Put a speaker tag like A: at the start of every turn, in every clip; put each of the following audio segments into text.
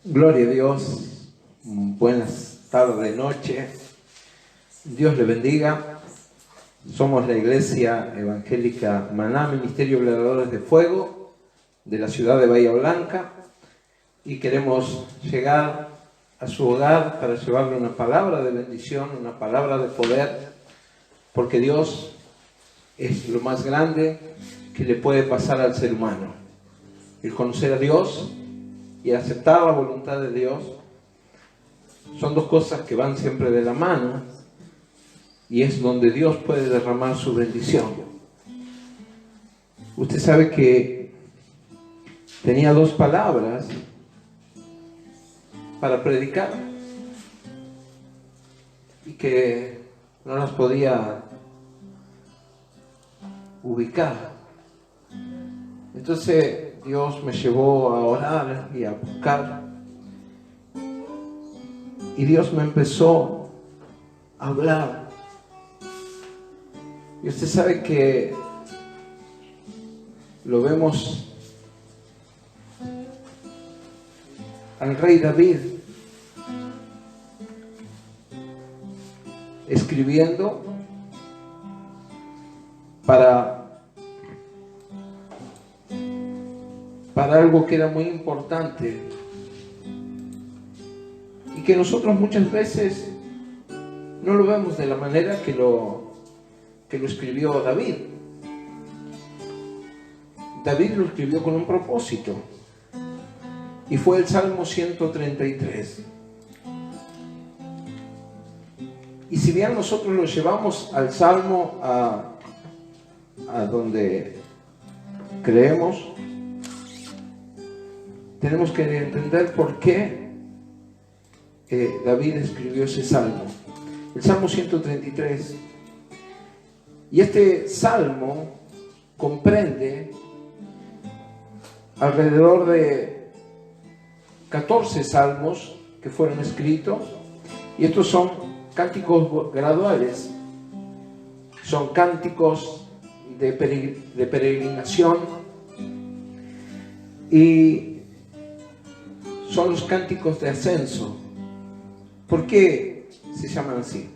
A: Gloria a Dios, buenas tardes, noche. Dios le bendiga. Somos la Iglesia Evangélica Maná, Ministerio Obradores de Fuego, de la ciudad de Bahía Blanca, y queremos llegar a su hogar para llevarle una palabra de bendición, una palabra de poder, porque Dios es lo más grande que le puede pasar al ser humano. El conocer a Dios y aceptar la voluntad de Dios son dos cosas que van siempre de la mano, y es donde Dios puede derramar su bendición. Usted sabe que tenía dos palabras para predicar y que no las podía ubicar. Entonces Dios me llevó a orar y a buscar, y Dios me empezó a hablar. Y usted sabe que lo vemos al rey David escribiendo para algo que era muy importante y que nosotros muchas veces no lo vemos de la manera que lo escribió David. David lo escribió con un propósito, y fue el Salmo 133. Y si bien nosotros lo llevamos al Salmo a donde creemos, tenemos que entender por qué David escribió ese Salmo, el Salmo 133. Y este Salmo comprende alrededor de 14 salmos que fueron escritos, y estos son cánticos graduales, son cánticos de peregrinación, y son los cánticos de ascenso. ¿Por qué se llaman así?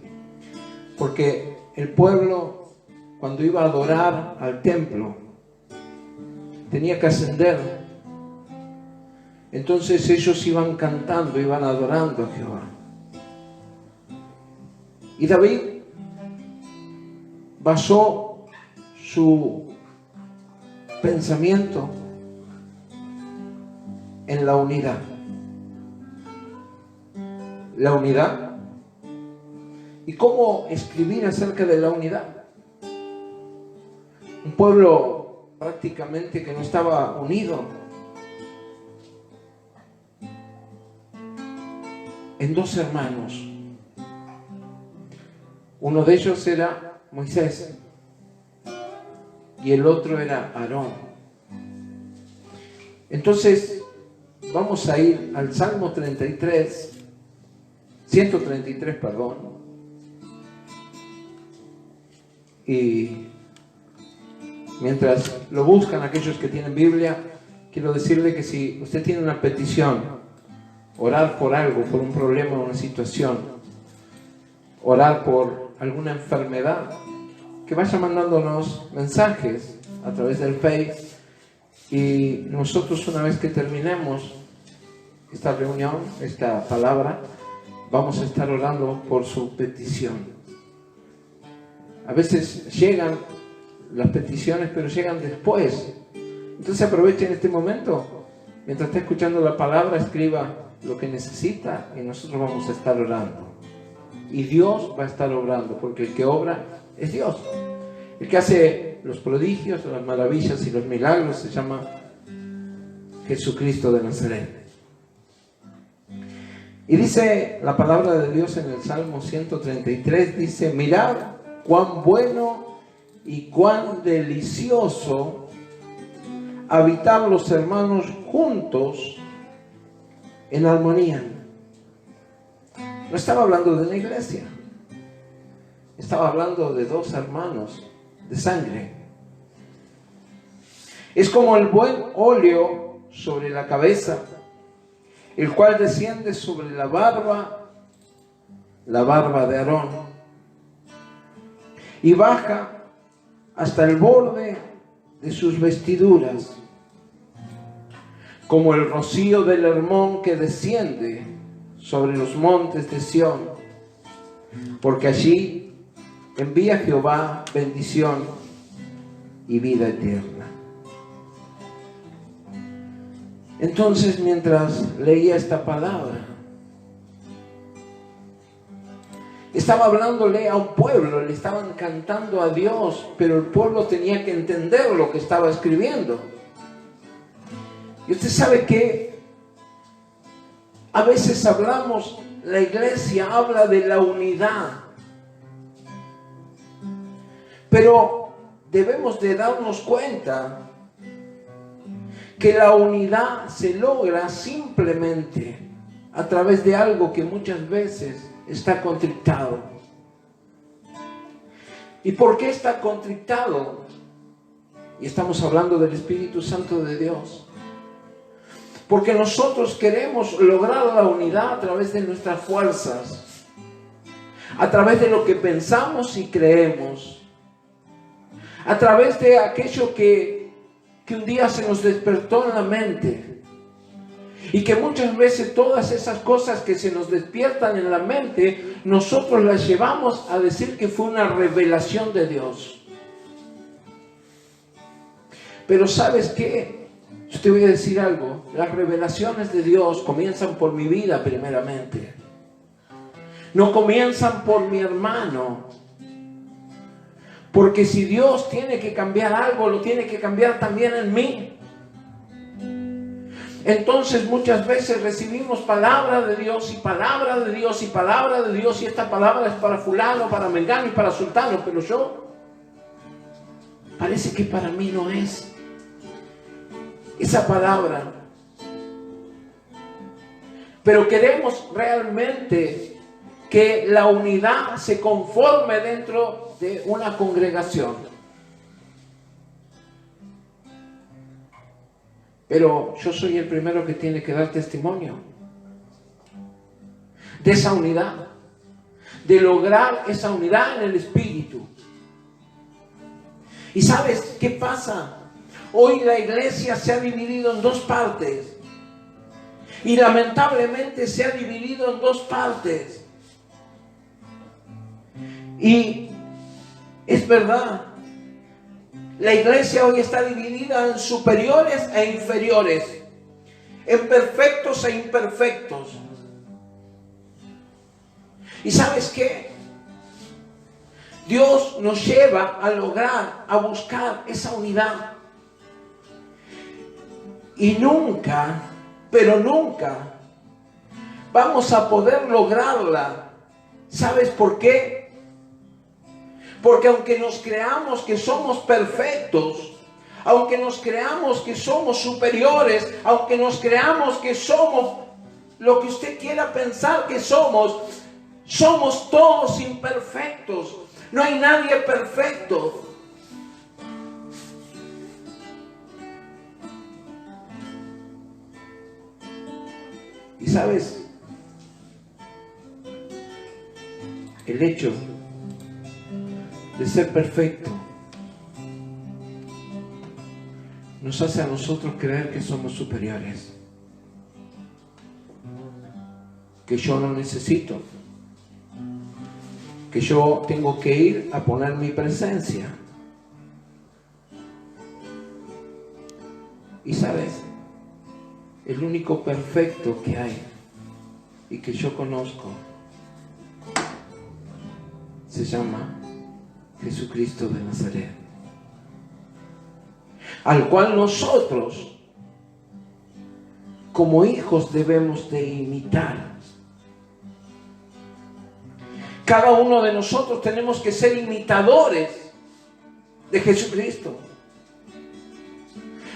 A: Porque el pueblo, cuando iba a adorar al templo, tenía que ascender. Entonces ellos iban cantando, iban adorando a Jehová. Y David basó su pensamiento en la unidad. La unidad. ¿Y cómo escribir acerca de la unidad? Un pueblo prácticamente que no estaba unido en dos hermanos. Uno de ellos era Moisés y el otro era Aarón. Entonces vamos a ir al Salmo 133, y mientras lo buscan aquellos que tienen Biblia, quiero decirle que si usted tiene una petición, orar por algo, por un problema, una situación, orar por alguna enfermedad, que vaya mandándonos mensajes a través del Face, y nosotros, una vez que terminemos esta reunión, esta palabra, vamos a estar orando por su petición. A veces llegan las peticiones, pero llegan después. Entonces aprovechen este momento. Mientras está escuchando la palabra, escriba lo que necesita y nosotros vamos a estar orando. Y Dios va a estar obrando, porque el que obra es Dios. El que hace los prodigios, las maravillas y los milagros se llama Jesucristo de Nazaret. Y dice la palabra de Dios en el Salmo 133, dice: mirad cuán bueno y cuán delicioso habitar los hermanos juntos en armonía. No estaba hablando de una iglesia, estaba hablando de dos hermanos de sangre. Es como el buen óleo sobre la cabeza, el cual desciende sobre la barba de Aarón, y baja hasta el borde de sus vestiduras, como el rocío del Hermón que desciende sobre los montes de Sión, porque allí envía Jehová bendición y vida eterna. Entonces, mientras leía esta palabra, estaba hablándole a un pueblo, le estaban cantando a Dios, pero el pueblo tenía que entender lo que estaba escribiendo. Y usted sabe que a veces hablamos, la iglesia habla de la unidad, pero debemos de darnos cuenta que la unidad se logra simplemente a través de algo que muchas veces está contrictado. ¿Y por qué está contrictado? Y estamos hablando del Espíritu Santo de Dios. Porque nosotros queremos lograr la unidad a través de nuestras fuerzas, a través de lo que pensamos y creemos, a través de aquello que un día se nos despertó en la mente, y que muchas veces todas esas cosas que se nos despiertan en la mente, nosotros las llevamos a decir que fue una revelación de Dios. Pero ¿sabes qué? Yo te voy a decir algo. Las revelaciones de Dios comienzan por mi vida primeramente. No comienzan por mi hermano. Porque si Dios tiene que cambiar algo, lo tiene que cambiar también en mí. Entonces muchas veces recibimos palabra de Dios y palabra de Dios y palabra de Dios, y esta palabra es para fulano, para mengano y para sultano, pero yo parece que para mí no es esa palabra. Pero queremos realmente que la unidad se conforme dentro de una congregación. Pero yo soy el primero que tiene que dar testimonio de esa unidad, de lograr esa unidad en el Espíritu. ¿Y sabes qué pasa? Hoy la iglesia se ha dividido en dos partes. Y lamentablemente se ha dividido en dos partes. Y es verdad. La iglesia hoy está dividida en superiores e inferiores, en perfectos e imperfectos. ¿Y sabes qué? Dios nos lleva a lograr, a buscar esa unidad. Y nunca, pero nunca, vamos a poder lograrla. ¿Sabes por qué? Porque aunque nos creamos que somos perfectos, aunque nos creamos que somos superiores, aunque nos creamos que somos lo que usted quiera pensar que somos todos imperfectos. No hay nadie perfecto. Y sabes, el hecho de ser perfecto nos hace a nosotros creer que somos superiores, que yo no necesito, que yo tengo que ir a poner mi presencia. Y sabes, el único perfecto que hay y que yo conozco se llama Jesucristo de Nazaret, al cual nosotros como hijos debemos de imitar. Cada uno de nosotros tenemos que ser imitadores de Jesucristo,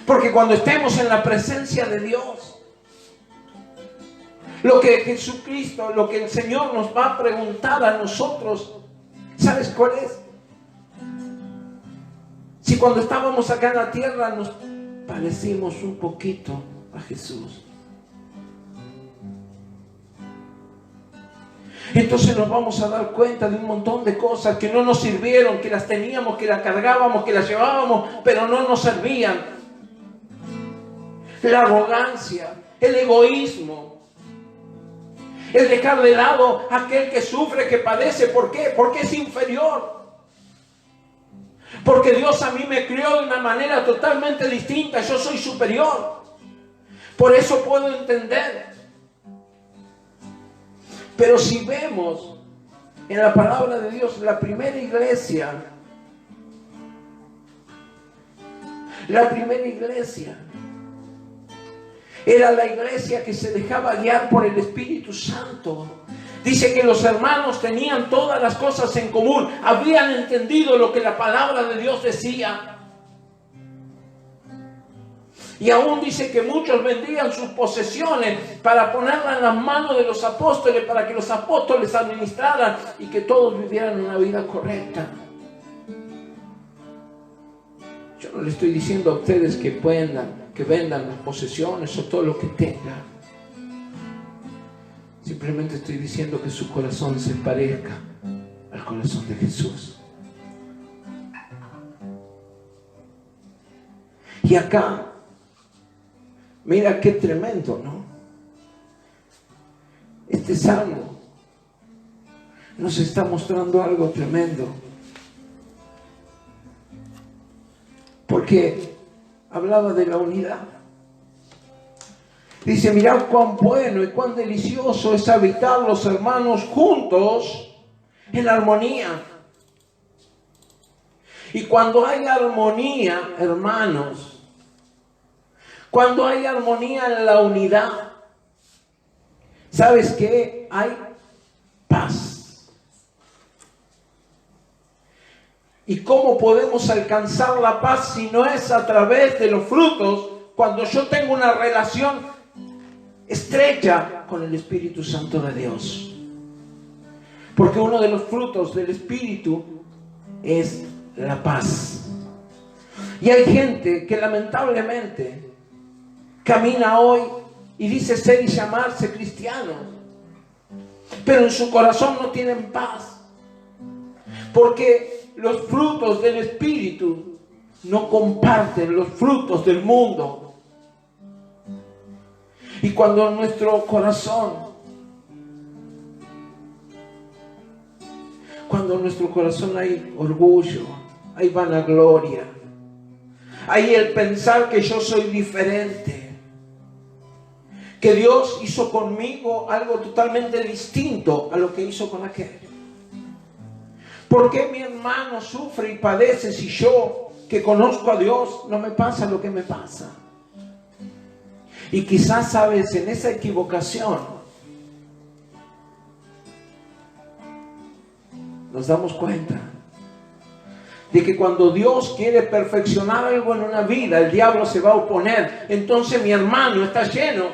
A: porque cuando estemos en la presencia de Dios, lo que Jesucristo, lo que el Señor nos va a preguntar a nosotros, ¿sabes cuál es? Si cuando estábamos acá en la tierra nos parecimos un poquito a Jesús, Entonces nos vamos a dar cuenta de un montón de cosas que no nos sirvieron, que las teníamos, que las cargábamos, que las llevábamos, pero no nos servían. La arrogancia, el egoísmo, el dejar de lado a aquel que sufre, que padece. ¿Por qué? Porque es inferior. Porque Dios a mí me crió de una manera totalmente distinta. Yo soy superior. Por eso puedo entender. Pero si vemos en la palabra de Dios, la primera iglesia era la iglesia que se dejaba guiar por el Espíritu Santo. Dice que los hermanos tenían todas las cosas en común, habían entendido lo que la palabra de Dios decía. Y aún dice que muchos vendían sus posesiones para ponerlas en las manos de los apóstoles, para que los apóstoles administraran y que todos vivieran una vida correcta. Yo no le estoy diciendo a ustedes que vendan las posesiones o todo lo que tengan. Simplemente estoy diciendo que su corazón se parezca al corazón de Jesús. Y acá, mira qué tremendo, ¿no? Este salmo nos está mostrando algo tremendo. Porque hablaba de la unidad. Dice, mirad cuán bueno y cuán delicioso es habitar los hermanos juntos en armonía. Y cuando hay armonía, hermanos, cuando hay armonía en la unidad, ¿sabes qué? Hay paz. ¿Y cómo podemos alcanzar la paz si no es a través de los frutos? Cuando yo tengo una relación estrecha con el Espíritu Santo de Dios. Porque uno de los frutos del Espíritu es la paz. Y hay gente que lamentablemente camina hoy y dice ser y llamarse cristiano, pero en su corazón no tienen paz, porque los frutos del Espíritu no comparten los frutos del mundo. Y cuando en nuestro corazón, hay orgullo, hay vanagloria, hay el pensar que yo soy diferente, que Dios hizo conmigo algo totalmente distinto a lo que hizo con aquel. ¿Por qué mi hermano sufre y padece si yo, que conozco a Dios, no me pasa lo que me pasa? Y quizás, sabes, en esa equivocación nos damos cuenta de que cuando Dios quiere perfeccionar algo en una vida, el diablo se va a oponer. Entonces mi hermano está lleno.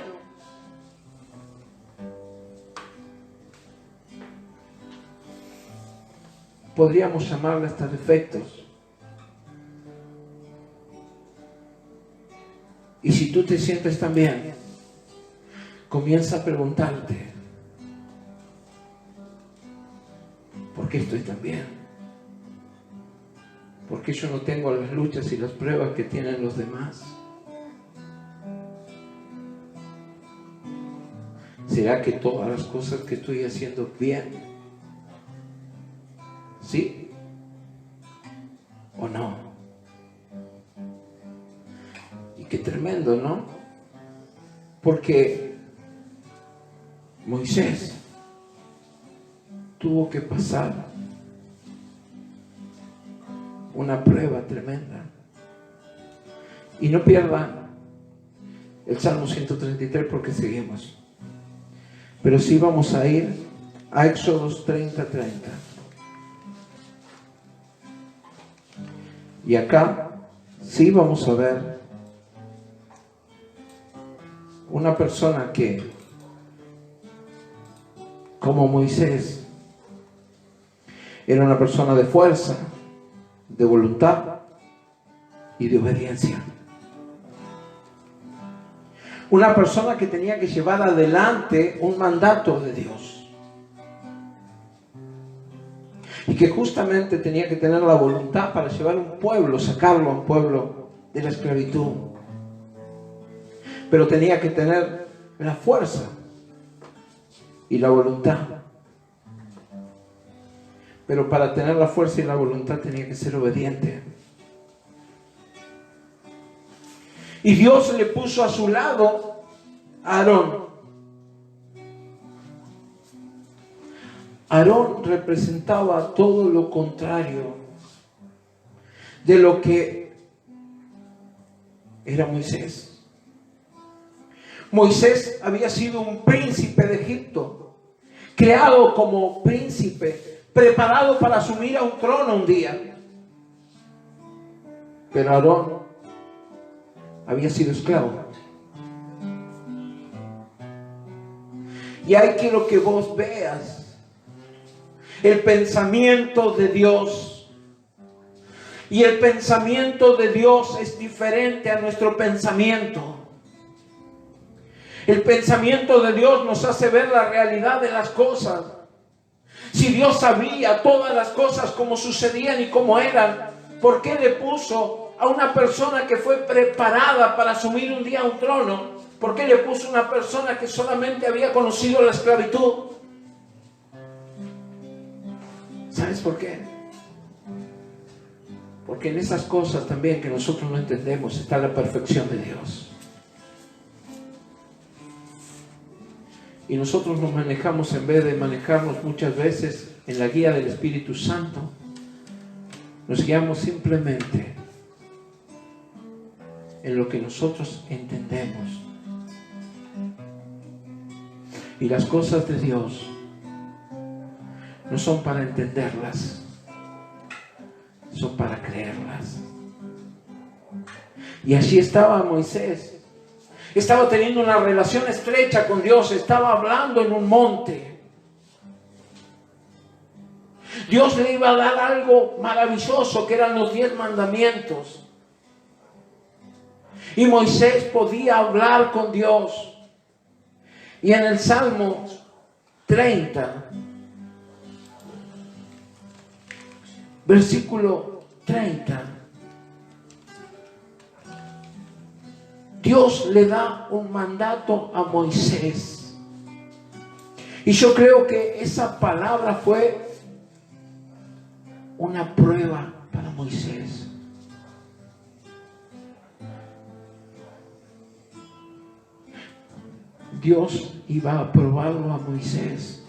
A: Podríamos llamarle hasta defectos. Y si tú te sientes tan bien, comienza a preguntarte, ¿por qué estoy tan bien? ¿Por qué yo no tengo las luchas y las pruebas que tienen los demás? ¿Será que todas las cosas que estoy haciendo bien, sí o no? Y qué tremendo, ¿no? Porque Moisés tuvo que pasar una prueba tremenda. Y no pierdan el Salmo 133 porque seguimos. Pero sí vamos a ir a Éxodos 30:30. Y acá sí vamos a ver una persona que, como Moisés, era una persona de fuerza, de voluntad y de obediencia. Una persona que tenía que llevar adelante un mandato de Dios. y que justamente tenía que tener la voluntad para llevar un pueblo, sacarlo a un pueblo de la esclavitud. Pero tenía que tener la fuerza y la voluntad. Pero para tener la fuerza y la voluntad tenía que ser obediente. Y Dios le puso a su lado a Aarón. Aarón representaba todo lo contrario de lo que era Moisés. Moisés había sido un príncipe de Egipto, creado como príncipe, preparado para asumir a un trono un día. Pero Aarón había sido esclavo. Y ahí quiero que vos veas el pensamiento de Dios. Y el pensamiento de Dios es diferente a nuestro pensamiento. El pensamiento de Dios nos hace ver la realidad de las cosas. Si Dios sabía todas las cosas como sucedían y cómo eran, ¿por qué le puso a una persona que fue preparada para asumir un día un trono? ¿Por qué le puso a una persona que solamente había conocido la esclavitud? ¿Sabes por qué? Porque en esas cosas también que nosotros no entendemos está la perfección de Dios. Y nosotros nos manejamos, en vez de manejarnos muchas veces en la guía del Espíritu Santo, nos guiamos simplemente en lo que nosotros entendemos. Y las cosas de Dios no son para entenderlas, son para creerlas. Y así estaba Moisés. Estaba teniendo una relación estrecha con Dios, estaba hablando en un monte. Dios le iba a dar algo maravilloso, que eran los 10 mandamientos. Y Moisés podía hablar con Dios. Y en el Salmo 30, versículo 30, Dios le da un mandato a Moisés. Y yo creo que esa palabra fue una prueba para Moisés. Dios iba a probarlo a Moisés.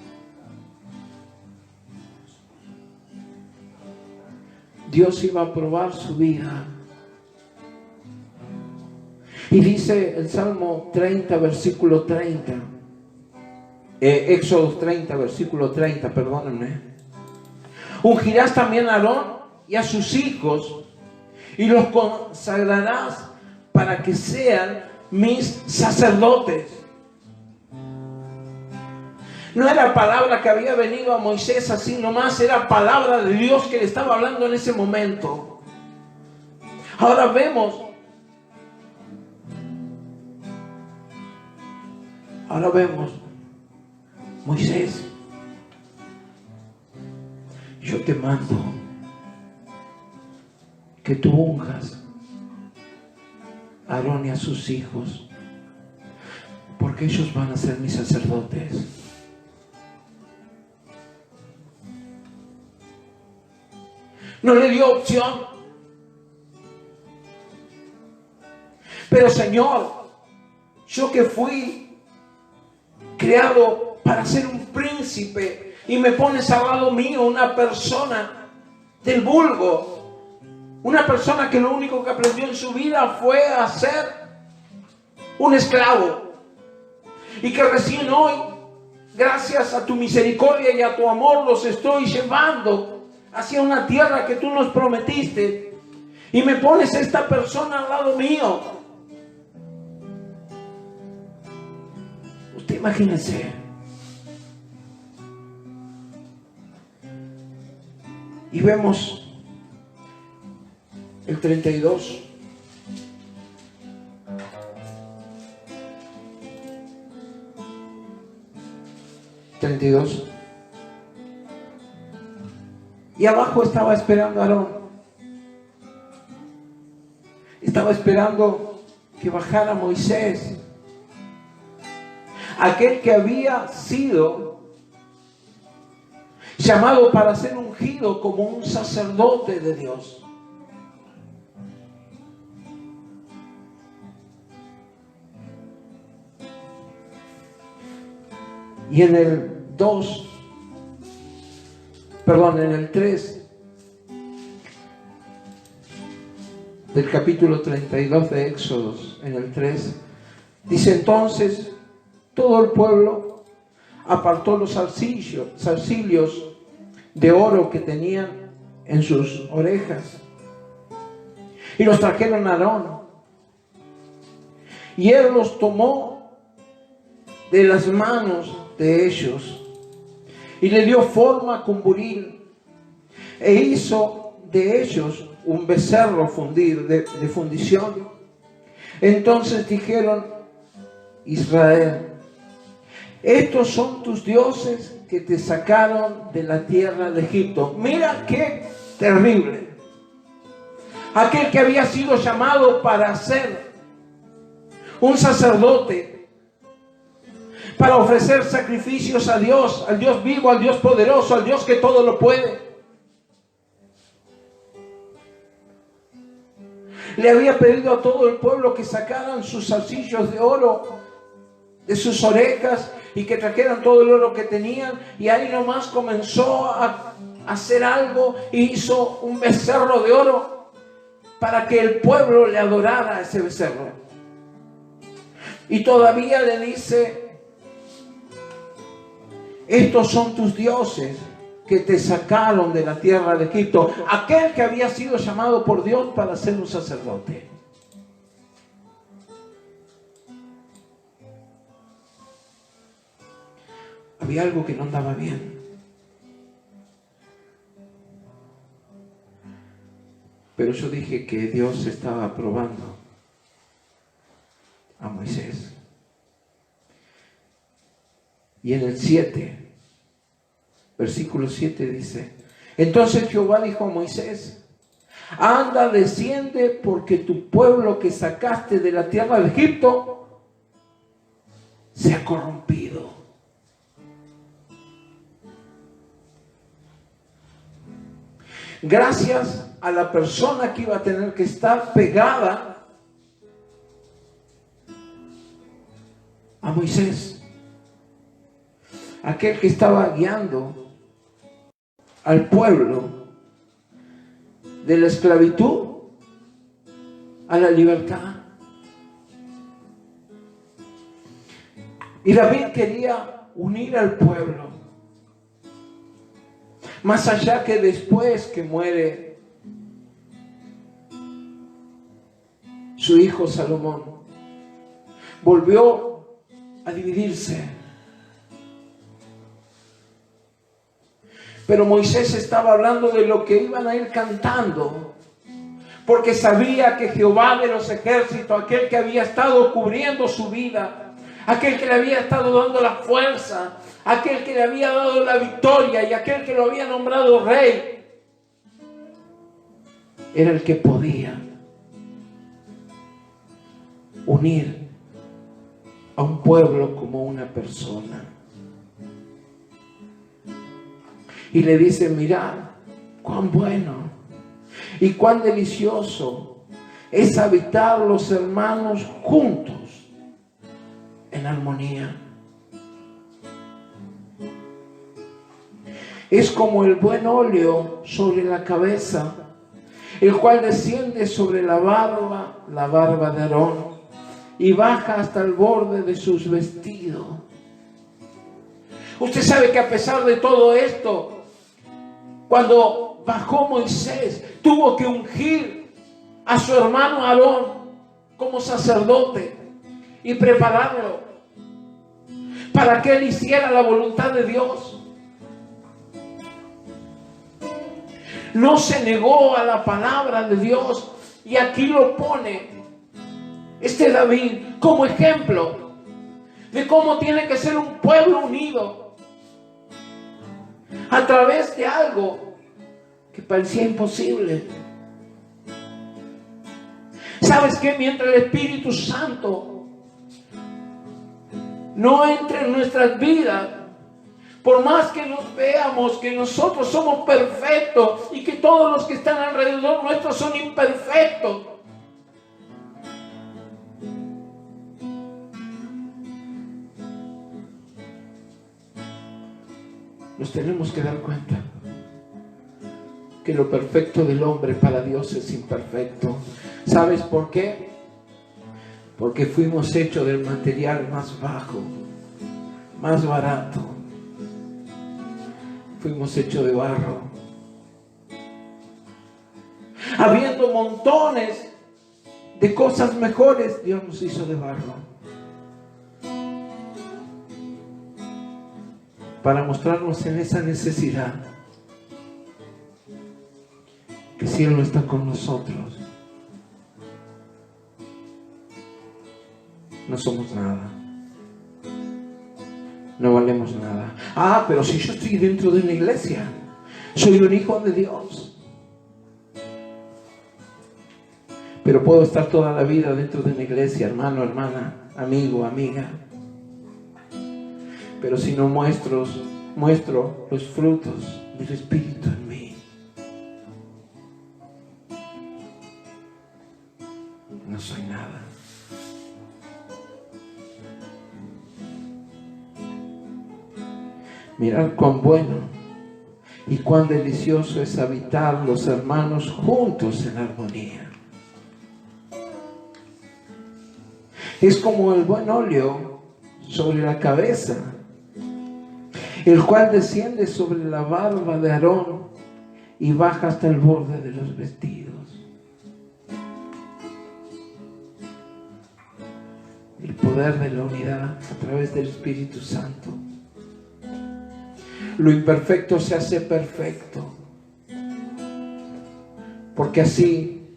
A: Dios iba a probar su vida. Y dice el Salmo 30, versículo 30. Éxodo 30, versículo 30, perdónenme. Ungirás también a Aarón y a sus hijos y los consagrarás para que sean mis sacerdotes. No era palabra que había venido a Moisés así nomás, era palabra de Dios que le estaba hablando en ese momento. Ahora vemos Moisés, yo te mando que tú unjas a Aarón y a sus hijos, porque ellos van a ser mis sacerdotes. No le dio opción. Pero Señor, yo que fui creado para ser un príncipe y me pones al lado mío una persona del vulgo, una persona que lo único que aprendió en su vida fue a ser un esclavo, y que recién hoy, gracias a tu misericordia y a tu amor, los estoy llevando hacia una tierra que tú nos prometiste, y me pones a esta persona al lado mío. Usted imagínese. Y vemos el 32. Y abajo estaba esperando Aarón. Estaba esperando que bajara Moisés, aquel que había sido llamado para ser ungido como un sacerdote de Dios. Y en el 3 del capítulo 32 de Éxodos, en el 3, dice: entonces todo el pueblo apartó los zarcillos de oro que tenían en sus orejas y los trajeron a Aarón, y él los tomó de las manos de ellos y le dio forma con buril e hizo de ellos un becerro de fundición. Entonces dijeron: Israel, estos son tus dioses que te sacaron de la tierra de Egipto. Mira qué terrible. Aquel que había sido llamado para ser un sacerdote, para ofrecer sacrificios a Dios, al Dios vivo, al Dios poderoso, al Dios que todo lo puede. Le había pedido a todo el pueblo que sacaran sus zarcillos de oro de sus orejas y que trajeran todo el oro que tenían, y ahí nomás comenzó a hacer algo y hizo un becerro de oro para que el pueblo le adorara a ese becerro. Y todavía le dice: estos son tus dioses que te sacaron de la tierra de Egipto. Aquel que había sido llamado por Dios para ser un sacerdote. Había algo que no andaba bien. Pero yo dije que Dios estaba probando a Moisés. Y en el 7, versículo 7 dice: entonces Jehová dijo a Moisés: anda, desciende, porque tu pueblo que sacaste de la tierra de Egipto se ha corrompido. Gracias a la persona que iba a tener que estar pegada a Moisés, aquel que estaba guiando al pueblo de la esclavitud a la libertad. Y David quería unir al pueblo. Más allá que después que muere su hijo Salomón, volvió a dividirse. Pero Moisés estaba hablando de lo que iban a ir cantando, porque sabía que Jehová de los ejércitos, aquel que había estado cubriendo su vida, aquel que le había estado dando la fuerza, aquel que le había dado la victoria y aquel que lo había nombrado rey, era el que podía unir a un pueblo como una persona. Y le dice: mirad cuán bueno y cuán delicioso es habitar los hermanos juntos en armonía. Es como el buen óleo sobre la cabeza, el cual desciende sobre la barba de Aarón, y baja hasta el borde de sus vestidos. Usted sabe que a pesar de todo esto, cuando bajó Moisés, tuvo que ungir a su hermano Aarón como sacerdote y prepararlo para que él hiciera la voluntad de Dios. No se negó a la palabra de Dios, y aquí lo pone David como ejemplo de cómo tiene que ser un pueblo unido a través de algo que parecía imposible. ¿Sabes qué? Mientras el Espíritu Santo no entre en nuestras vidas, por más que nos veamos que nosotros somos perfectos y que todos los que están alrededor nuestros son imperfectos, nos tenemos que dar cuenta que lo perfecto del hombre para Dios es imperfecto. ¿Sabes por qué? Porque fuimos hechos del material más bajo, más barato. Fuimos hechos de barro. Habiendo montones de cosas mejores, Dios nos hizo de barro. Para mostrarnos en esa necesidad que si Él no está con nosotros, no somos nada. No valemos nada. Ah, pero si yo estoy dentro de una iglesia, soy un hijo de Dios. Pero puedo estar toda la vida dentro de una iglesia, hermano, hermana, amigo, amiga. Pero si no muestro los frutos del Espíritu en mí, no soy nada. Mirad cuán bueno y cuán delicioso es habitar los hermanos juntos en armonía. Es como el buen óleo sobre la cabeza, el cual desciende sobre la barba de Aarón y baja hasta el borde de los vestidos. El poder de la unidad a través del Espíritu Santo. Lo imperfecto se hace perfecto. Porque así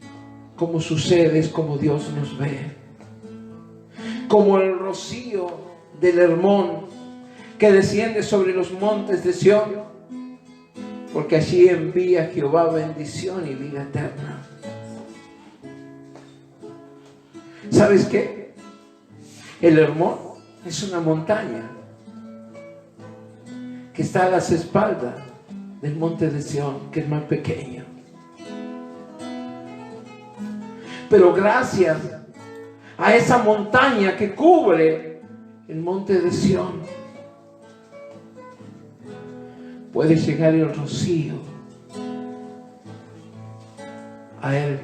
A: como sucede es como Dios nos ve. Como el rocío del Hermón que desciende sobre los montes de Sión. Porque allí envía Jehová bendición y vida eterna. ¿Sabes qué? El Hermón es una montaña que está a las espaldas del monte de Sión, que es más pequeño. Pero gracias a esa montaña que cubre el monte de Sión, puede llegar el rocío a él.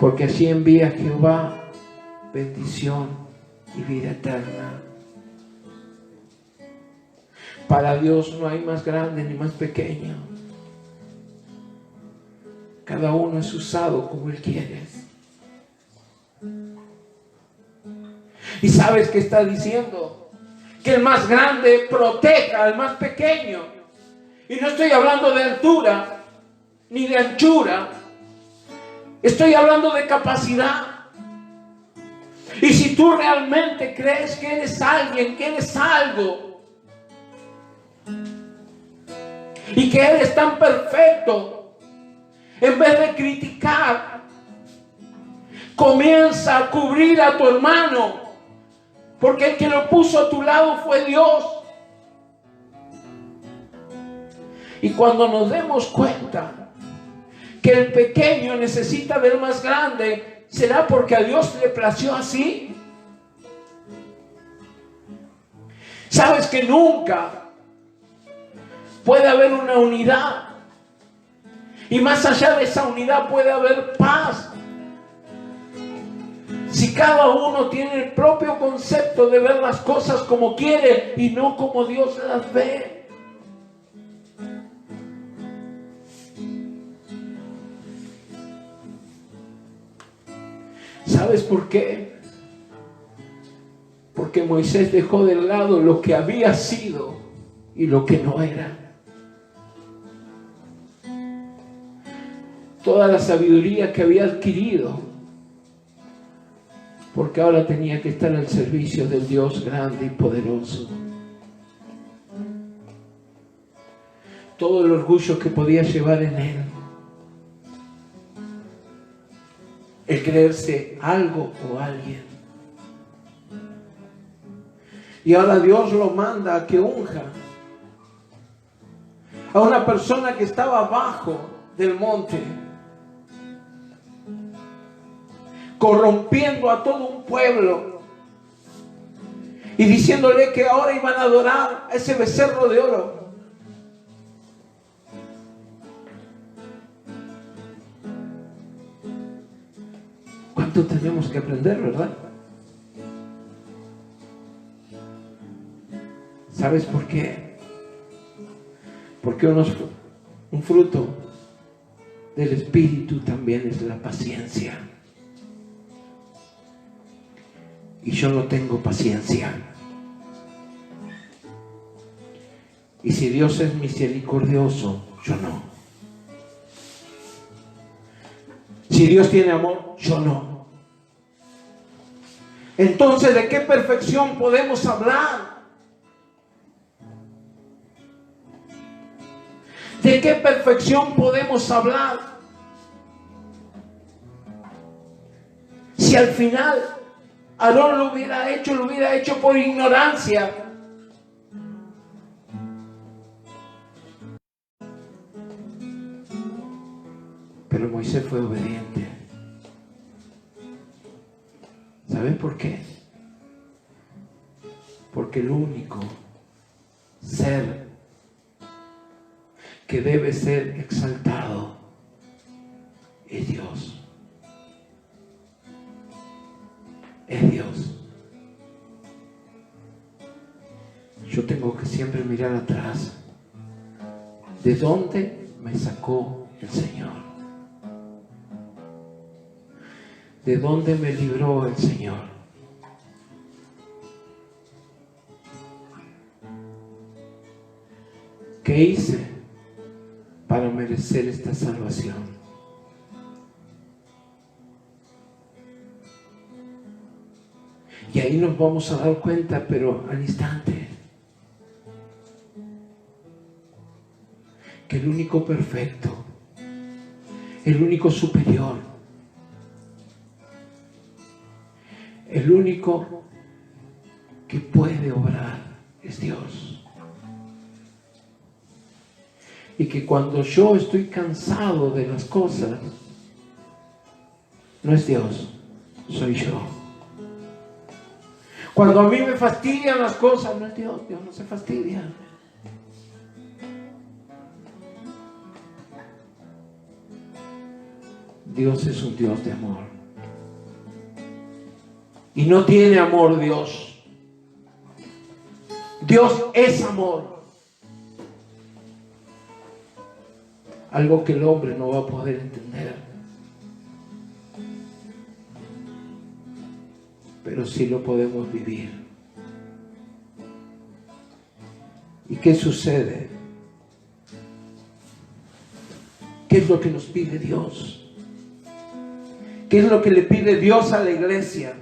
A: Porque así envía Jehová bendición y vida eterna. Para Dios no hay más grande ni más pequeño. Cada uno es usado como Él quiere. ¿Y sabes qué está diciendo? Que el más grande proteja al más pequeño. Y no estoy hablando de altura ni de anchura. Estoy hablando de capacidad. Y si tú realmente crees que eres alguien, que eres algo, y que eres tan perfecto, en vez de criticar, comienza a cubrir a tu hermano, porque el que lo puso a tu lado fue Dios. Y cuando nos demos cuenta que el pequeño necesita del más grande, ¿será porque a Dios le plació así? ¿Sabes que nunca puede haber una unidad? Y más allá de esa unidad puede haber paz. Si cada uno tiene el propio concepto de ver las cosas como quiere y no como Dios las ve. ¿Sabes por qué? Porque Moisés dejó de lado lo que había sido y lo que no era. Toda la sabiduría que había adquirido, porque ahora tenía que estar al servicio del Dios grande y poderoso. todo el orgullo que podía llevar en él, el creerse algo o alguien. Y ahora Dios lo manda a que unja a una persona que estaba abajo del monte, corrompiendo a todo un pueblo y diciéndole que ahora iban a adorar a ese becerro de oro. ¿Cuánto tenemos que aprender, verdad? ¿Sabes por qué? Porque un fruto del Espíritu también es la paciencia. Y yo no tengo paciencia. Y si Dios es misericordioso, yo no. Si Dios tiene amor, yo no. Entonces, ¿de qué perfección podemos hablar? ¿De qué perfección podemos hablar? Si al final Aarón lo hubiera hecho por ignorancia. Pero Moisés fue obediente. ¿Sabes por qué? Porque el único ser que debe ser exaltado es Dios. Es Dios. Yo tengo que siempre mirar atrás. ¿De dónde me sacó el Señor? ¿De dónde me libró el Señor? ¿Qué hice para merecer esta salvación? Y ahí nos vamos a dar cuenta, pero al instante, que el único perfecto, el único superior, el único que puede obrar es Dios. Y que cuando yo estoy cansado de las cosas, no es Dios, soy yo. Cuando a mí me fastidian las cosas, no es Dios, Dios no se fastidia. Dios es un Dios de amor. Y no tiene amor Dios. Dios es amor. Algo que el hombre no va a poder entender. Pero sí lo podemos vivir. ¿Y qué sucede? ¿Qué es lo que nos pide Dios? ¿Qué es lo que le pide Dios a la iglesia?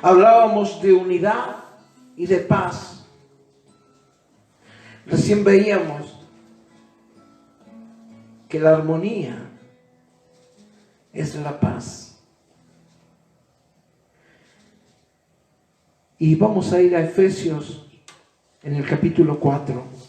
A: Hablábamos de unidad y de paz. Recién veíamos que la armonía es la paz. Y vamos a ir a Efesios en el capítulo 4.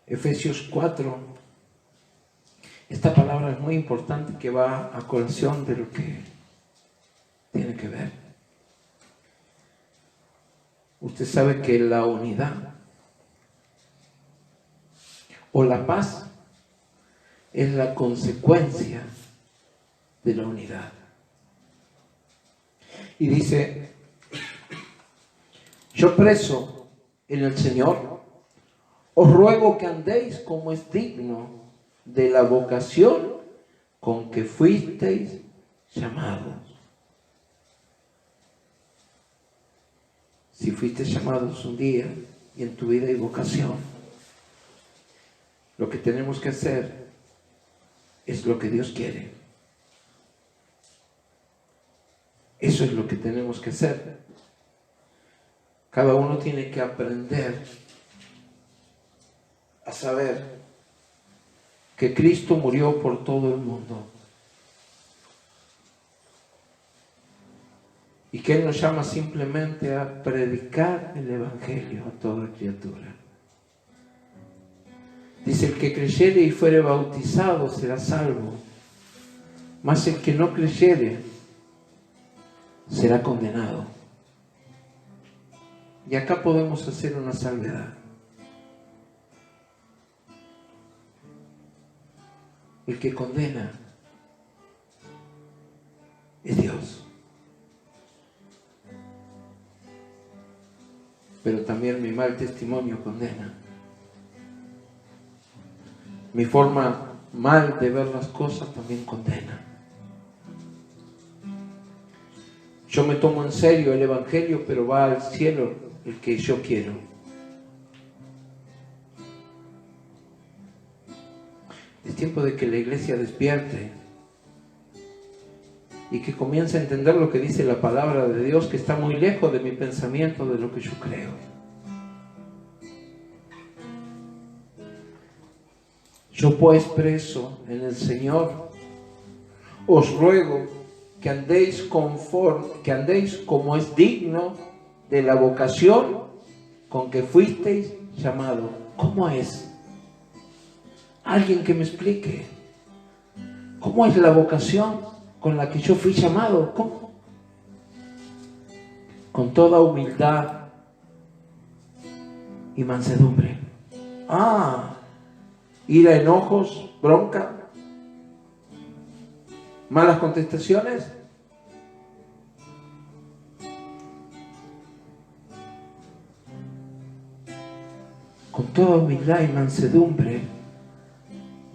A: Efesios 4. Esta palabra es muy importante, que va a colación de lo que tiene que ver. Usted sabe que la unidad o la paz es la consecuencia de la unidad. Y dice: yo preso en el Señor, os ruego que andéis como es digno de la vocación con que fuisteis llamados. Si fuiste llamados un día y en tu vida hay vocación, lo que tenemos que hacer es lo que Dios quiere. Eso es lo que tenemos que hacer. Cada uno tiene que aprender a saber que Cristo murió por todo el mundo y que Él nos llama simplemente a predicar el Evangelio a toda criatura. Dice: el que creyere y fuere bautizado será salvo, mas el que no creyere será condenado. Y acá podemos hacer una salvedad. El que condena es Dios. Pero también mi mal testimonio condena. Mi forma mal de ver las cosas también condena. Yo me tomo en serio el Evangelio, pero va al cielo el que yo quiero. Es tiempo de que la iglesia despierte y que comience a entender lo que dice la palabra de Dios, que está muy lejos de mi pensamiento, de lo que yo creo. Yo pues, preso en el Señor, os ruego que andéis como es digno de la vocación con que fuisteis llamado. ¿Cómo es? Alguien que me explique. ¿Cómo es la vocación con la que yo fui llamado? ¿Cómo? Con toda humildad y mansedumbre. Ira, enojos, bronca, malas contestaciones. Con toda humildad y mansedumbre,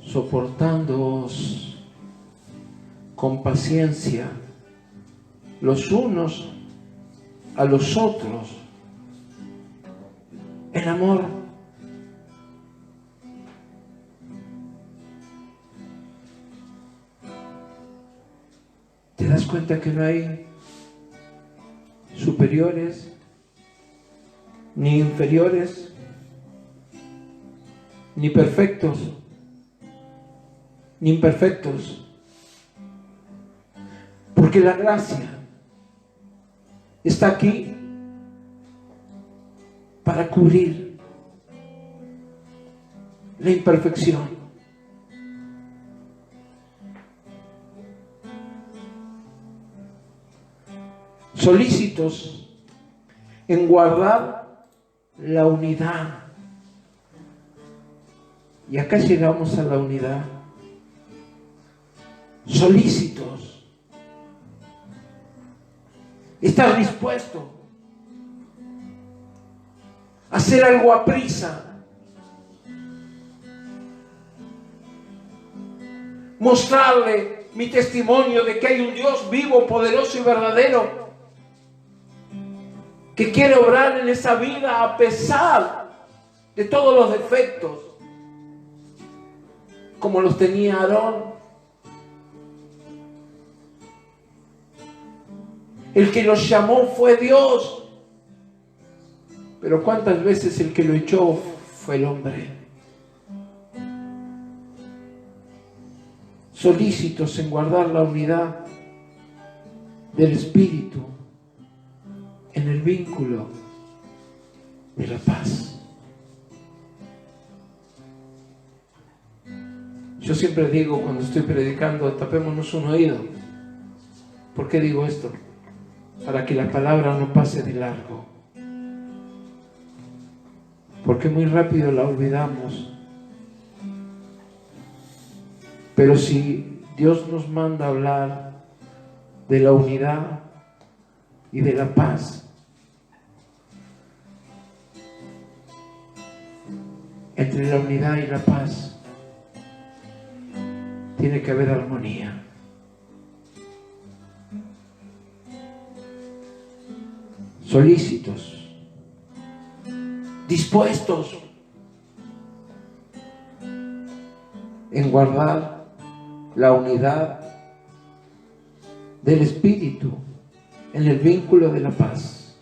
A: soportándoos con paciencia los unos a los otros en amor. ¿Te das cuenta que no hay superiores ni inferiores ni perfectos ni imperfectos? Porque la gracia está aquí para cubrir la imperfección. Solícitos en guardar la unidad. Y acá llegamos a la unidad. Solícitos. Estar dispuesto a hacer algo a prisa. Mostrarle mi testimonio de que hay un Dios vivo, poderoso y verdadero, que quiere obrar en esa vida a pesar de todos los defectos, como los tenía Aarón. El que los llamó fue Dios, pero ¿cuántas veces el que lo echó fue el hombre? Solícitos en guardar la unidad del Espíritu en el vínculo de la paz. Yo siempre digo cuando estoy predicando, tapémonos un oído. ¿Por qué digo esto? Para que la palabra no pase de largo. Porque muy rápido la olvidamos. Pero si Dios nos manda a hablar de la unidad y de la paz, entre la unidad y la paz tiene que haber armonía. Solícitos, dispuestos en guardar la unidad del Espíritu en el vínculo de la paz.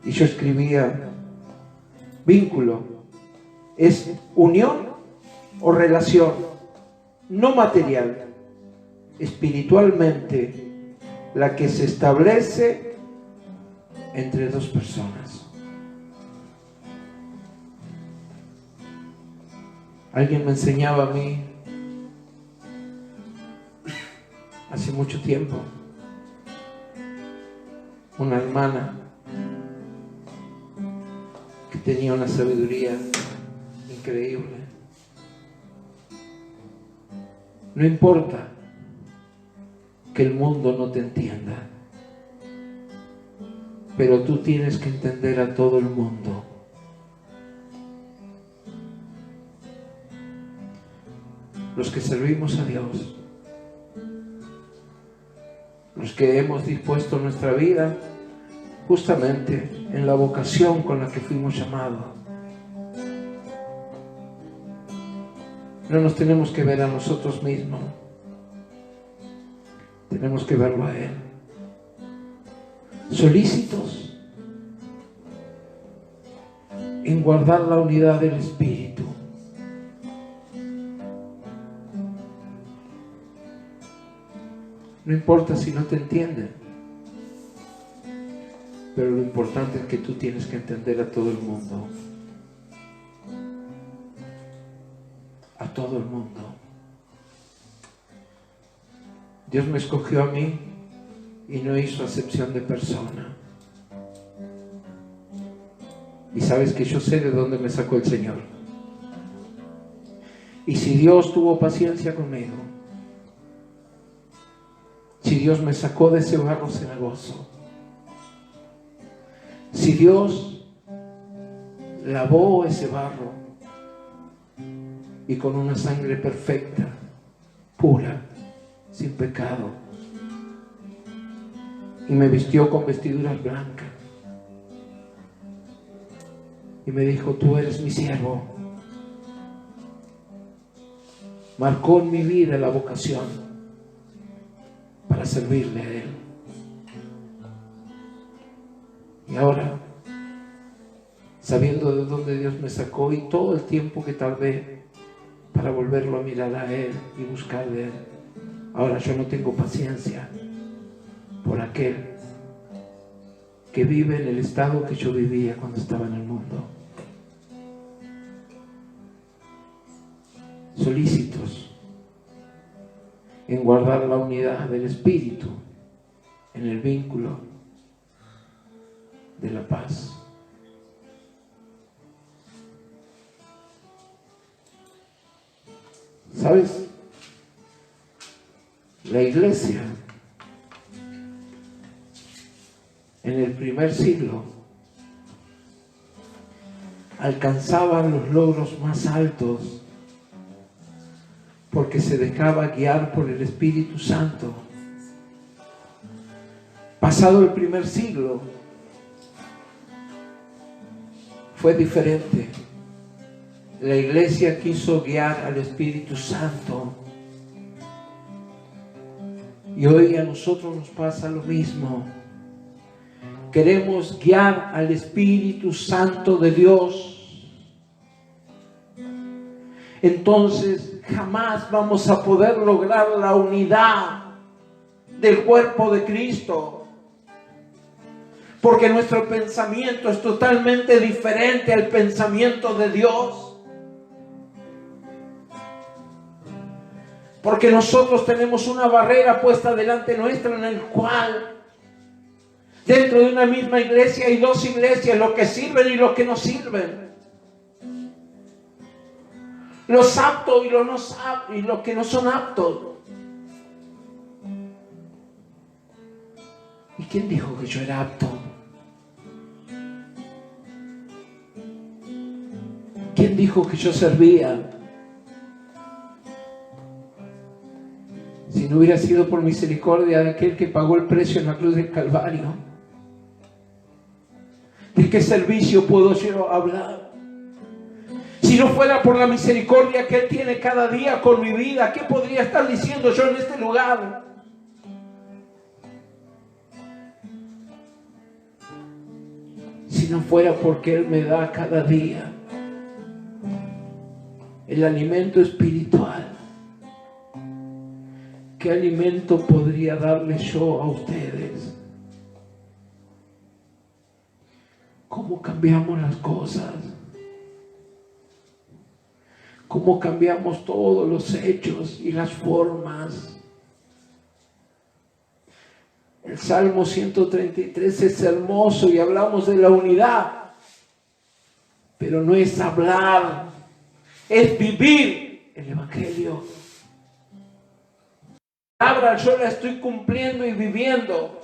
A: Y yo escribía, vínculo es unión o relación no material, espiritualmente, la que se establece entre dos personas. Alguien me enseñaba a mí hace mucho tiempo, una hermana que tenía una sabiduría increíble. No importa que el mundo no te entienda, pero tú tienes que entender a todo el mundo. Los que servimos a Dios, los que hemos dispuesto nuestra vida justamente en la vocación con la que fuimos llamados, no nos tenemos que ver a nosotros mismos, tenemos que verlo a Él. Solícitos en guardar la unidad del Espíritu. No importa si no te entienden, pero lo importante es que tú tienes que entender a todo el mundo. A todo el mundo. Dios me escogió a mí y no hizo acepción de persona. Y sabes que yo sé de dónde me sacó el Señor. Y si Dios tuvo paciencia conmigo, si Dios me sacó de ese barro cenagoso, si Dios lavó ese barro y con una sangre perfecta, pura, sin pecado, y me vistió con vestiduras blancas y me dijo, tú eres mi siervo, marcó en mi vida la vocación para servirle a Él. Y ahora, sabiendo de dónde Dios me sacó y todo el tiempo que tardé para volverlo a mirar a Él y buscar de Él, ahora yo no tengo paciencia por aquel que vive en el estado que yo vivía cuando estaba en el mundo. Solícitos en guardar la unidad del Espíritu en el vínculo de la paz. ¿Sabes? La iglesia en el primer siglo alcanzaba los logros más altos porque se dejaba guiar por el Espíritu Santo. Pasado el primer siglo, fue diferente. La iglesia quiso guiar al Espíritu Santo. Y hoy a nosotros nos pasa lo mismo. Queremos guiar al Espíritu Santo de Dios. Entonces jamás vamos a poder lograr la unidad del cuerpo de Cristo, porque nuestro pensamiento es totalmente diferente al pensamiento de Dios. Porque nosotros tenemos una barrera puesta delante nuestra en el cual dentro de una misma iglesia hay dos iglesias, los que sirven y los que no sirven, los aptos y los que no son aptos. ¿Y quién dijo que yo era apto? ¿Quién dijo que yo servía? Si no hubiera sido por misericordia de aquel que pagó el precio en la cruz del Calvario, ¿de qué servicio puedo yo hablar? Si no fuera por la misericordia que Él tiene cada día con mi vida, ¿qué podría estar diciendo yo en este lugar? Si no fuera porque Él me da cada día el alimento espiritual, ¿qué alimento podría darle yo a ustedes? ¿Cómo cambiamos las cosas? ¿Cómo cambiamos todos los hechos y las formas? El Salmo 133 es hermoso y hablamos de la unidad, pero no es hablar, es vivir el Evangelio. La palabra yo la estoy cumpliendo y viviendo.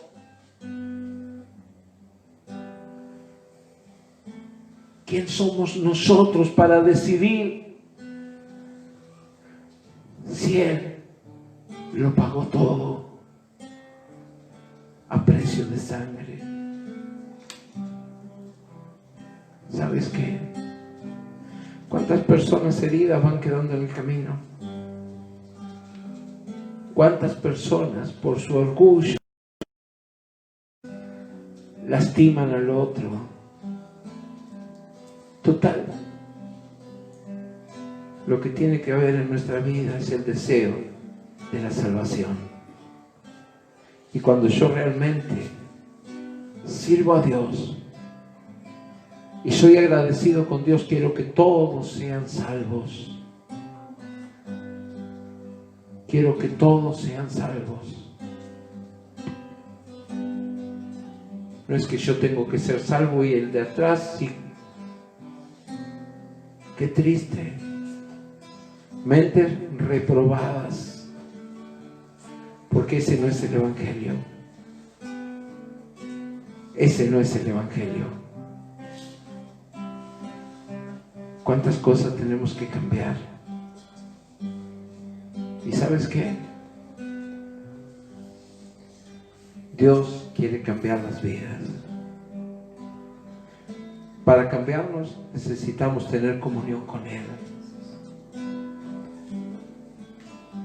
A: ¿Quién somos nosotros para decidir si Él lo pagó todo a precio de sangre? ¿Sabes qué? ¿Cuántas personas heridas van quedando en el camino? ¿Cuántas personas por su orgullo lastiman al otro? Total, lo que tiene que haber en nuestra vida es el deseo de la salvación. Y cuando yo realmente sirvo a Dios y soy agradecido con Dios, quiero que todos sean salvos. Quiero que todos sean salvos. No es que yo tengo que ser salvo y el de atrás sí. Qué triste. Mentes reprobadas. Porque ese no es el Evangelio. Ese no es el Evangelio. ¿Cuántas cosas tenemos que cambiar? ¿Y sabes qué? Dios quiere cambiar las vidas. Para cambiarnos necesitamos tener comunión con Él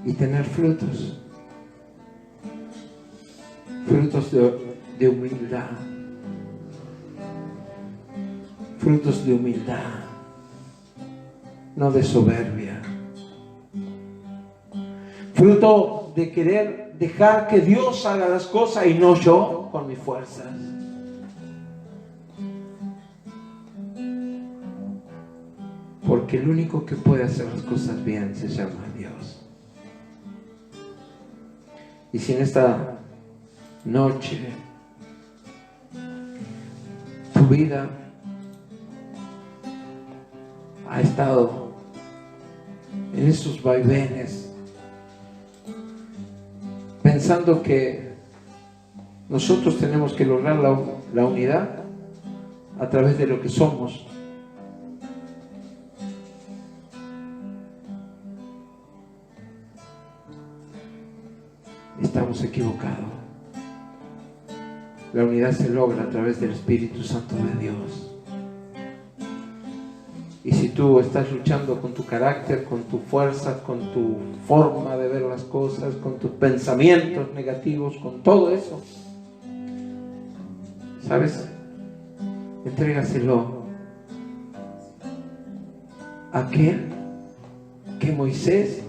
A: y tener frutos. Frutos de humildad. Frutos de humildad, no de soberbia. Fruto de querer dejar que Dios haga las cosas y no yo con mis fuerzas. Porque el único que puede hacer las cosas bien se llama Dios. Y si en esta noche tu vida ha estado en esos vaivenes, pensando que nosotros tenemos que lograr la unidad a través de lo que somos, estamos equivocados. La unidad se logra a través del Espíritu Santo de Dios. Y si tú estás luchando con tu carácter, con tu fuerza, con tu forma de ver las cosas, con tus pensamientos negativos, con todo eso, ¿sabes? Entrégaselo a aquel que Moisés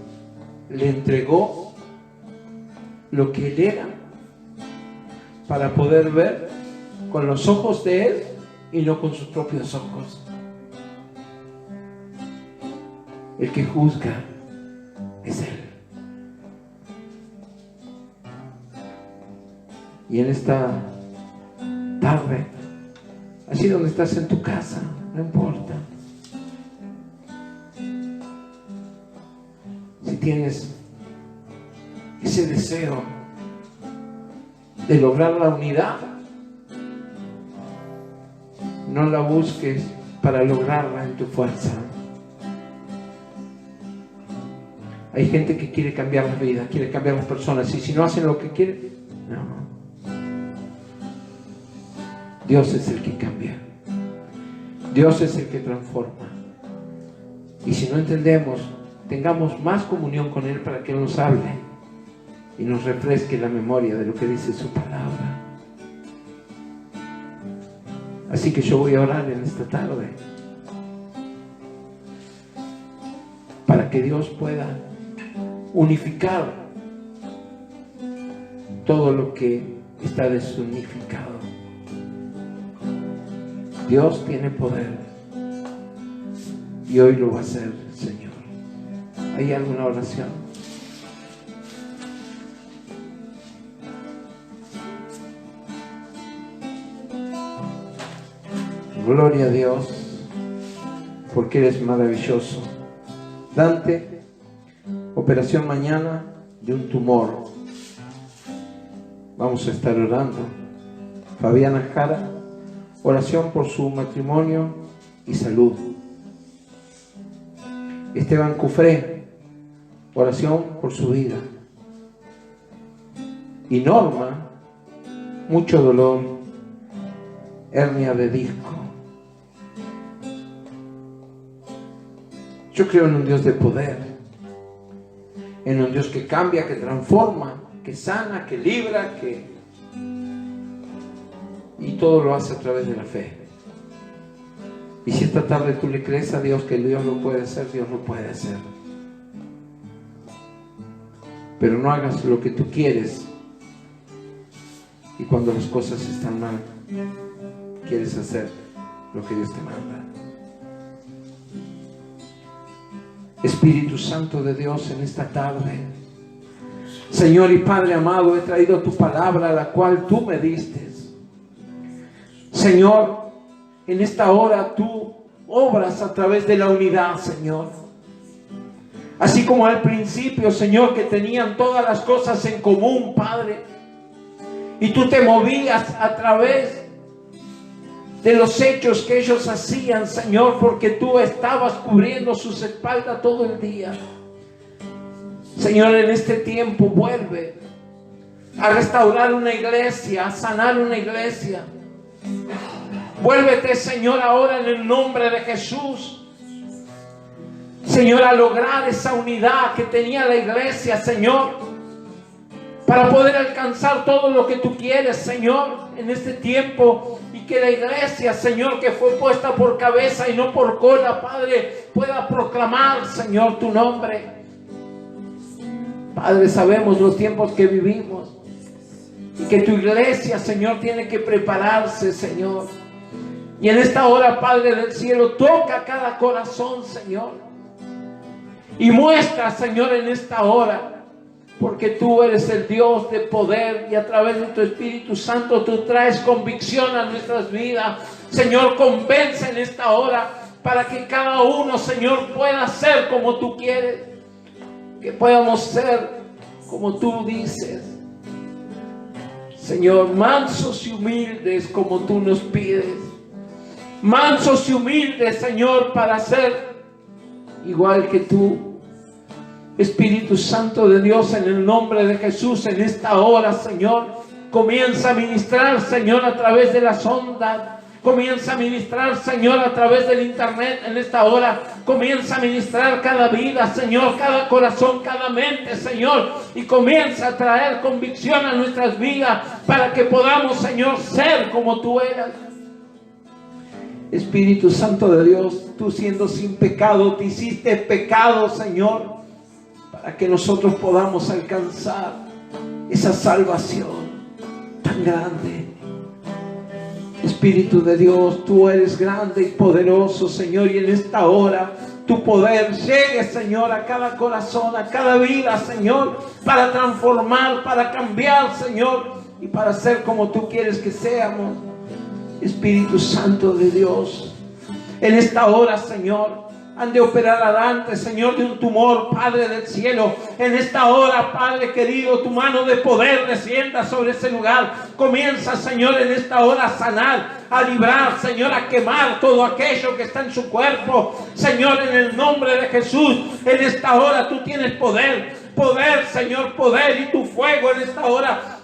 A: le entregó lo que él era, para poder ver con los ojos de él y no con sus propios ojos. El que juzga es Él. Y en esta tarde, así donde estás en tu casa, no importa. Si tienes ese deseo de lograr la unidad, no la busques para lograrla en tu fuerza. Hay gente que quiere cambiar la vida, quiere cambiar las personas, y si no hacen lo que quieren, no. Dios es el que cambia. Dios es el que transforma. Y si no entendemos, tengamos más comunión con Él para que Él nos hable y nos refresque la memoria de lo que dice su palabra. Así que yo voy a orar en esta tarde para que Dios pueda unificar todo lo que está desunificado. Dios tiene poder y hoy lo va a hacer, Señor. ¿Hay alguna oración? Gloria a Dios, porque eres maravilloso. Dante, operación mañana de un tumor. Vamos a estar orando. Fabiana Jara, oración por su matrimonio y salud. Esteban Cufré, oración por su vida. Y Norma, mucho dolor, hernia de disco. Yo creo en un Dios de poder, en un Dios que cambia, que transforma, que sana, que libra, y todo lo hace a través de la fe. Y si esta tarde tú le crees a Dios que Dios lo puede hacer, Dios lo puede hacer. Pero no hagas lo que tú quieres y cuando las cosas están mal, quieres hacer lo que Dios te manda. Espíritu Santo de Dios, en esta tarde, Señor y Padre amado, he traído tu palabra, la cual tú me diste. Señor, en esta hora tú obras a través de la unidad, Señor. Así como al principio, Señor, que tenían todas las cosas en común, Padre, y tú te movías a través de los hechos que ellos hacían, Señor, porque tú estabas cubriendo sus espaldas todo el día. Señor, en este tiempo vuelve a restaurar una iglesia, a sanar una iglesia. Vuélvete, Señor, ahora en el nombre de Jesús, Señor, a lograr esa unidad que tenía la iglesia, Señor, para poder alcanzar todo lo que tú quieres, Señor, en este tiempo. Y que la iglesia, Señor, que fue puesta por cabeza y no por cola, Padre, pueda proclamar, Señor, tu nombre. Padre, sabemos los tiempos que vivimos y que tu iglesia, Señor, tiene que prepararse, Señor. Y en esta hora, Padre del cielo, toca cada corazón, Señor, y muestra, Señor, en esta hora, porque tú eres el Dios de poder y a través de tu Espíritu Santo tú traes convicción a nuestras vidas. Señor, convence en esta hora para que cada uno, Señor, pueda ser como tú quieres, que podamos ser como tú dices, Señor, mansos y humildes como tú nos pides, mansos y humildes, Señor, para ser igual que tú. Espíritu Santo de Dios, en el nombre de Jesús, en esta hora, Señor, comienza a ministrar, Señor, a través de las ondas. Comienza a ministrar, Señor, a través del internet en esta hora. Comienza a ministrar cada vida, Señor, cada corazón, cada mente, Señor. Y comienza a traer convicción a nuestras vidas para que podamos, Señor, ser como tú eras. Espíritu Santo de Dios, tú siendo sin pecado, te hiciste pecado, Señor, para que nosotros podamos alcanzar esa salvación tan grande. Espíritu de Dios, tú eres grande y poderoso, Señor, y en esta hora tu poder llegue, Señor, a cada corazón, a cada vida, Señor, para transformar, para cambiar, Señor, y para ser como tú quieres que seamos. Espíritu Santo de Dios, en esta hora, Señor, han de operar a Dante, Señor, de un tumor, Padre del cielo. En esta hora, Padre querido, tu mano de poder descienda sobre ese lugar. Comienza, Señor, en esta hora a sanar, a librar, Señor, a quemar todo aquello que está en su cuerpo. Señor, en el nombre de Jesús, en esta hora tú tienes poder, poder, Señor, poder, y tu fuego en esta hora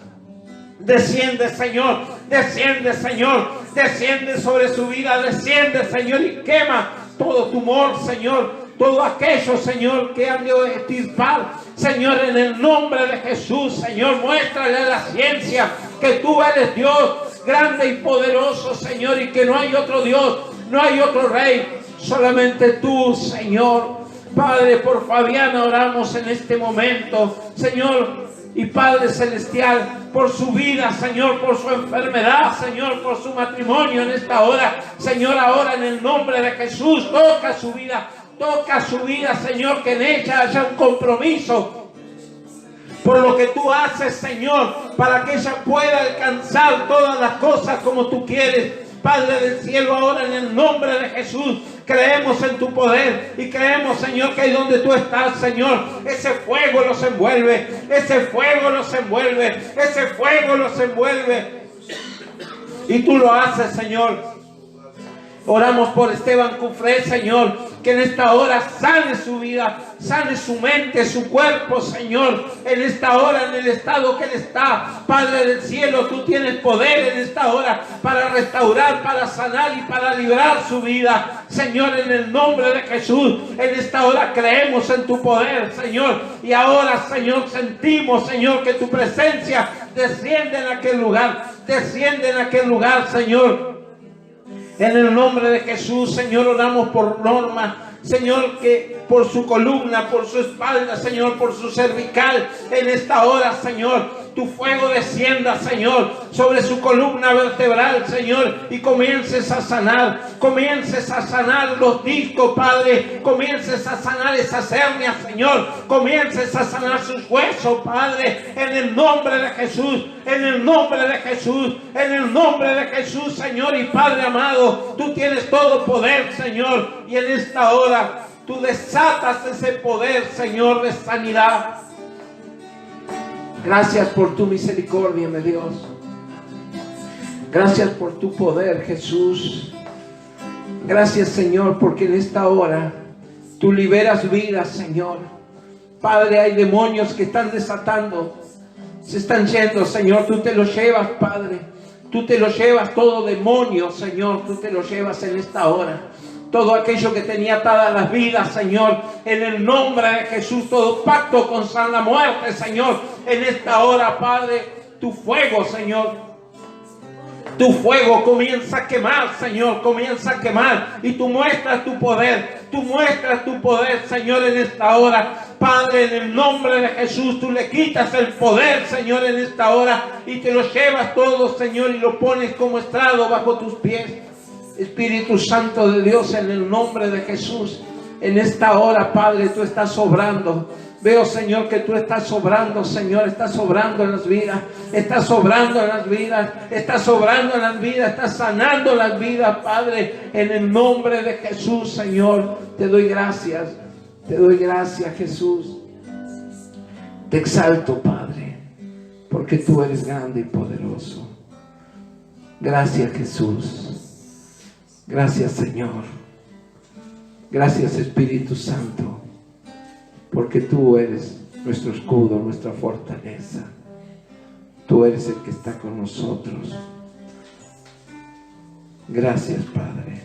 A: desciende, Señor, desciende, Señor, desciende sobre su vida, desciende, Señor, y quema todo tumor, Señor, todo aquello, Señor, que han de extirpar, Señor, en el nombre de Jesús. Señor, muéstrale a la ciencia que tú eres Dios grande y poderoso, Señor, y que no hay otro Dios, no hay otro Rey, solamente tú, Señor. Padre, por Fabiana oramos en este momento, Señor, y Padre Celestial, por su vida, Señor, por su enfermedad, Señor, por su matrimonio en esta hora, Señor, ahora en el nombre de Jesús, toca su vida, Señor, que en ella haya un compromiso por lo que tú haces, Señor, para que ella pueda alcanzar todas las cosas como tú quieres. Padre del cielo, ahora en el nombre de Jesús, creemos en tu poder y creemos, Señor, que ahí donde tú estás, Señor, ese fuego los envuelve, ese fuego los envuelve, ese fuego los envuelve. Y tú lo haces, Señor. Oramos por Esteban Cufré, Señor, que en esta hora sane su vida, sane su mente, su cuerpo, Señor, en esta hora, en el estado que él está. Padre del cielo, tú tienes poder en esta hora para restaurar, para sanar y para librar su vida, Señor, en el nombre de Jesús. En esta hora creemos en tu poder, Señor, y ahora, Señor, sentimos, Señor, que tu presencia desciende en aquel lugar, Señor. En el nombre de Jesús, Señor, oramos por Norma, Señor, que por su columna, por su espalda, Señor, por su cervical, en esta hora, Señor, tu fuego descienda, Señor, sobre su columna vertebral, Señor, y comiences a sanar los discos, Padre, comiences a sanar esas hernias, Señor, comiences a sanar sus huesos, Padre, en el nombre de Jesús, en el nombre de Jesús, en el nombre de Jesús, Señor. Y Padre amado, tú tienes todo poder, Señor, y en esta hora tú desatas ese poder, Señor, de sanidad. Gracias por tu misericordia, mi Dios. Gracias por tu poder, Jesús. Gracias, Señor, porque en esta hora tú liberas vidas, Señor. Padre, hay demonios que están desatando, se están yendo, Señor. Tú te los llevas, Padre. Tú te los llevas, todo demonio, Señor. Tú te los llevas en esta hora. Todo aquello que tenía atadas las vidas, Señor, en el nombre de Jesús, todo pacto con la muerte, Señor, en esta hora, Padre, tu fuego, Señor, tu fuego comienza a quemar, Señor, comienza a quemar, y tú muestras tu poder, Señor, en esta hora. Padre, en el nombre de Jesús, tú le quitas el poder, Señor, en esta hora, y te lo llevas todo, Señor, y lo pones como estrado bajo tus pies. Espíritu Santo de Dios, en el nombre de Jesús, en esta hora, Padre, tú estás obrando. Veo, Señor, que tú estás obrando, Señor, estás obrando en las vidas, estás obrando en las vidas, estás obrando en las vidas, estás sanando las vidas, Padre, en el nombre de Jesús, Señor. Te doy gracias, Jesús. Te exalto, Padre, porque tú eres grande y poderoso. Gracias, Jesús. Gracias, Señor. Gracias, Espíritu Santo, porque tú eres nuestro escudo, nuestra fortaleza. Tú eres el que está con nosotros. Gracias, Padre.